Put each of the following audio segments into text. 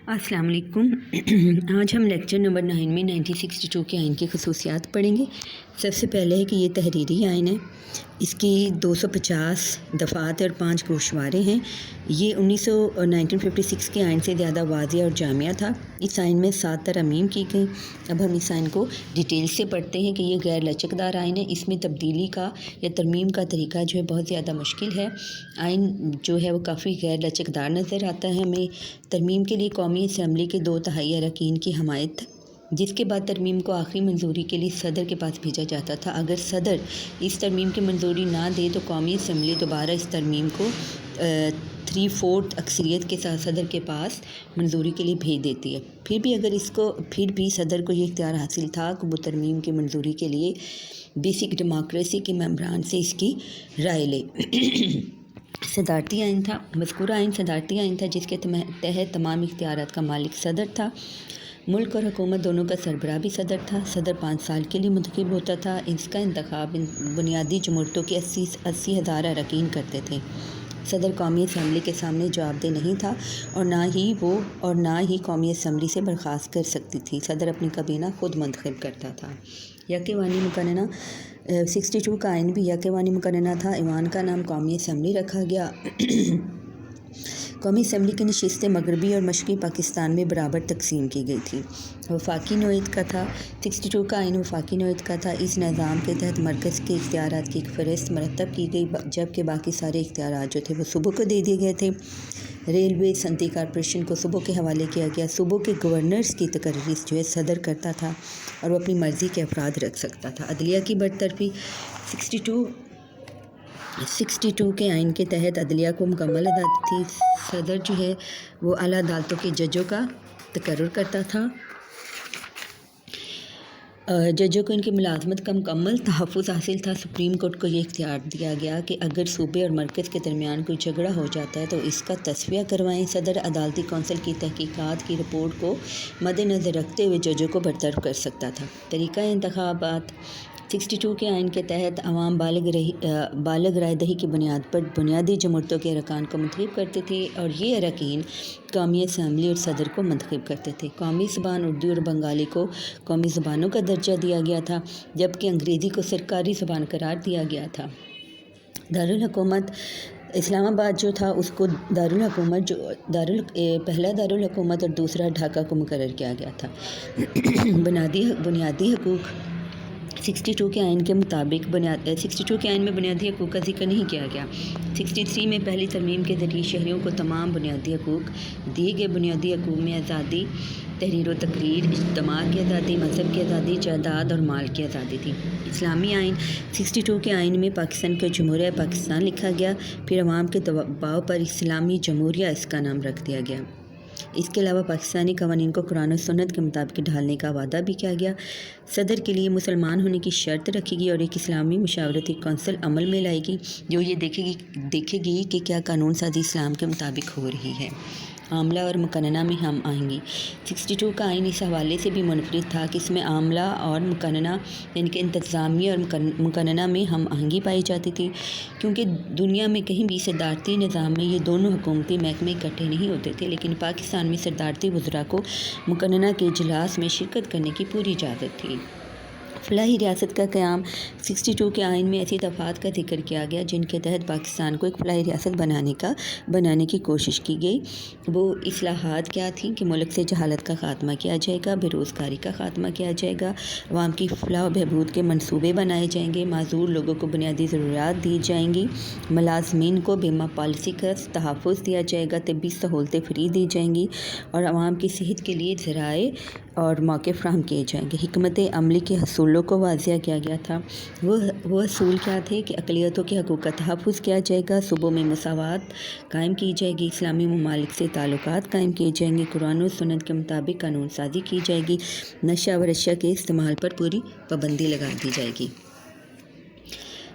अस्सलाम वालेकुम। आज हम लेक्चर नंबर 9 में 1962 के आइन की खसूसियात पढ़ेंगे। सबसे पहले है कि ये तहरीरी आइन है, इसकी 250 दफ़ात और 5 गोशवारे हैं। ये 1956 के आइन से ज़्यादा वाज़िह और जामिया था। इस आइन में 7 तरमीम की गई। अब हम इस आइन को डिटेल से पढ़ते हैं कि ये गैर लचकदार आइन है। इसमें तब्दीली का या तरमीम का तरीका जो है बहुत ज़्यादा मुश्किल है। आइन जो है वो काफ़ी गैर लचकदार नज़र आता है हमें। तरमीम के लिए कौमी असम्बली के 2/3 अरकान की हमायत, जिसके बाद तरमीम को आखिरी मंजूरी के लिए सदर के पास भेजा जाता था। अगर सदर इस तरमीम की मंजूरी ना दे तो कौमी असम्बली दोबारा इस तरमीम को 3/4 अक्सरियत के साथ सदर के पास मंजूरी के लिए भेज देती है। फिर भी सदर को ये इख्तियार हासिल था कि वो तरमीम की मंजूरी के लिए बेसिक डेमोक्रेसी के मेंबरान से इसकी राय ले। सदारती आइन था। मज़कूरा आइन सदारती आइन था, जिसके तहत तमाम इख्तियारात का मालिक सदर था। मुल्क और हुकूमत दोनों का सरबराह भी सदर था। सदर 5 साल के लिए मुंतखब होता था। इसका इंतखाब बुनियादी जमहूरतों के 80,000 अरकान करते थे। सदर कौमी असम्बली के सामने जवाबदेह नहीं था और ना ही कौमी असम्बली से बर्खास्त कर सकती थी। सदर अपनी काबीना खुद मुंतखब करता था। यकेवानी मुकन्नना 62 का आइन भी यकेवानी मुकन्नना था। ईवान का नाम कौमी असम्बली रखा गया। कौमी असम्बली की नशिस्तें मगरबी और मशरक़ी पाकिस्तान में बराबर तकसीम की गई थी। वफाकी नोयत का था। 62 का आइन वफाकी नोयत का था। इस निज़ाम के तहत मरकज़ के इख्तियारात की एक फ़हरिस्त मरतब की गई, जबकि बाकी सारे इख्तियारात जो थे वो सूबों को दे दिए गए थे। रेलवे सनती कॉरपोरेशन को सूबों के हवाले किया गया। सूबों के गवर्नर्स की तकर्री जो है सदर करता था और वो अपनी मर्ज़ी के अफराद रख सकता था। अदलिया की बरतरफी 62 के आइन के तहत अदलिया को मुकम्मल आज़ादी थी। सदर जो है वो आला अदालतों के जजों का तकर्रुर करता था। जजों को इनकी मुलाजमत का मुकम्मल तहफ़्फ़ुज़ हासिल था। सुप्रीम कोर्ट को ये इख्तियार दिया गया कि अगर सूबे और मरकज़ के दरमियान कोई झगड़ा हो जाता है तो इसका तस्फ़िया करवाएं। सदर अदालती कौंसिल की तहकीकात की रिपोर्ट को मद्देनज़र रखते हुए जजों को बरतरफ कर सकता था। तरीक़ा इंतख़ाबात 62 के आइन के तहत अवाम बालिग राय दही की बुनियाद पर बुनियादी जमहूरतों के अरकान को मुंतखब करते थे और ये अरकान कौमी असम्बली और सदर को मुंतखब करते थे। कौमी ज़बान उर्दू और बंगाली को कौमी ज़बानों का दर्जा दिया गया था, जबकि अंग्रेज़ी को सरकारी ज़बान करार दिया गया था। दारुल हुकूमत इस्लामाबाद जो था उसको पहला दारुल हुकूमत और दूसरा ढाका को मुकर्रर किया गया था। बुनियादी हकूक़ 62 के आइन के मुताबिक 62 के आइन में बुनियादी हकूक़ का जिक्र नहीं किया गया। 63 में पहली तरमीम के ज़रिए शहरियों को तमाम बुनियादी हकूक़ दिए गए। बुनियादी हकूक़ में आज़ादी, तहरीर व तकरीर, इज्तिमा की आज़ादी, मज़हब की आज़ादी, जायदाद और माल की आज़ादी थी। इस्लामी आइन 62 के आइन में पाकिस्तान का जमहूरिया पाकिस्तान लिखा गया। फिर अवाम के दबाव पर इस्लामी जमहूरिया इसका नाम रख दिया गया। इसके अलावा पाकिस्तानी कवानीन को कुरान और सुन्नत के मुताबिक ढालने का वादा भी किया गया। सदर के लिए मुसलमान होने की शर्त रखी गई और एक इस्लामी मशावरती कौंसिल अमल में लाएगी जो ये देखेगी कि क्या कानून साजी इस्लाम के मुताबिक हो रही है। आमला और मुकन्नना में हम आएंगी। 62 का आइन इस हवाले से भी मुनफरिद था कि इसमें आमला और मुकन्नना यानी कि इंतज़ामिया और मुकन्नना में हम आहंगी पाई जाती थी, क्योंकि दुनिया में कहीं भी सदारती निज़ाम में ये दोनों हुकूमती महकमे इकट्ठे नहीं होते थे, लेकिन पाकिस्तान में सदारती वज़रा को मुकन्नना के इजलास में शिरकत करने की पूरी इजाज़त थी। फ़लाही रियासत का क़याम 62 के आइन में ऐसी दफ़ात का जिक्र किया गया जिनके तहत पाकिस्तान को एक फ़लाही रियासत बनाने की कोशिश की गई। वो इस्लाहात क्या थी कि मुल्क से जहालत का ख़ात्मा किया जाएगा, बेरोज़गारी का ख़ात्मा किया जाएगा, अवाम की फ़लाह व बहबूद के मंसूबे बनाए जाएंगे, माज़ूर लोगों को बुनियादी ज़रूरियात दी जाएंगी, मुलाज़मीन को बीमा पॉलिसी का तहफ़्फ़ुज़ दिया जाएगा, तिब्बी सहूलतें फ्री दी जाएंगी और अवाम की सेहत के लिए ज़राए और मौके फ़राहम किए जाएंगे। हिकमत अमली के हसूलों को वाज़िया किया गया था। वो हसूल क्या थे कि अक़लियतों के हक़ूक़ का तहफ़्फ़ुज़ किया जाएगा, सूबों में मसावात कायम की जाएगी, इस्लामी ममालिक से ताल्लुकात कायम किए जाएंगे, कुरान और सुन्नत के मुताबिक कानून साज़ी की जाएगी, नशा व अशिया के इस्तेमाल पर पूरी पाबंदी लगा दी जाएगी।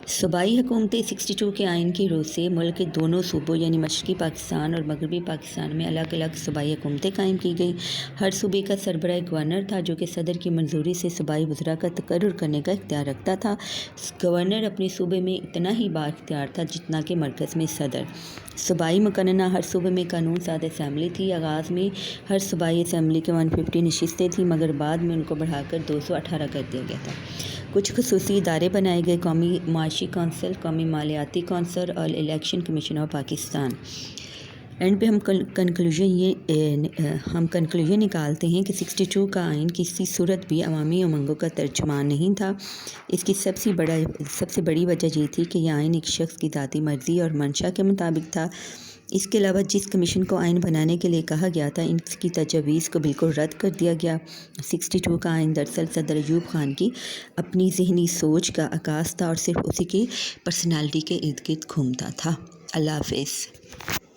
صوبائی حکومتیں 62 کے آئین کی روح سے ملک کے دونوں صوبوں یعنی مشرقی پاکستان اور مغربی پاکستان میں الگ الگ صوبائی حکومتیں قائم کی گئیں۔ ہر صوبے کا سربراہ گورنر تھا جو کہ صدر کی منظوری سے صوبائی وزراء کا تقرر کرنے کا اختیار رکھتا تھا۔ گورنر اپنے صوبے میں اتنا ہی با اختیار تھا جتنا کہ مرکز میں صدر۔ صوبائی مقننہ ہر صوبے میں قانون ساز اسمبلی تھی۔ آغاز میں ہر صوبائی اسمبلی کے 150 نشستیں تھیں مگر بعد میں ان کو بڑھا کر 218 کر دیا گیا تھا۔ کچھ خصوصی ادارے بنائے گئے: قومی معاشی کونسل، قومی مالیاتی کونسل اور election commission of Pakistan. And پہ ہم کنکلوژن نکالتے ہیں کہ 62 کا آئین کسی صورت بھی عوامی امنگوں کا ترجمان نہیں تھا۔ اس کی سب سے بڑی وجہ یہ تھی کہ یہ آئین ایک شخص کی ذاتی مرضی اور منشا کے مطابق تھا۔ اس کے علاوہ جس کمیشن کو آئین بنانے کے لیے کہا گیا تھا اس کی تجاویز کو بالکل رد کر دیا گیا۔ 62 کا آئین دراصل صدر ایوب خان کی اپنی ذہنی سوچ کا عکاس تھا اور صرف اسی کی پرسنالٹی کے ارد گرد گھومتا تھا۔ اللہ حافظ۔